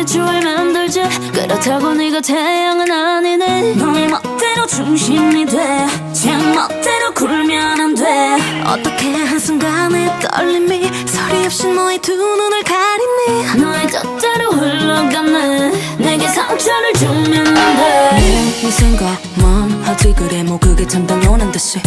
주에 맴돌지. 그렇다고 네가 태양은 아니네. 너의 멋대로 중심이 돼. 제 멋대로 굴면 안 돼. 어떻게 한순간의 떨림이 소리 없이 너의 두 눈을 가리니. 너의 뜻대로 흘러가네. 내게 상처를 주면 안 돼. 네 생각만 하지 그래 뭐 그게 참 당연한 듯이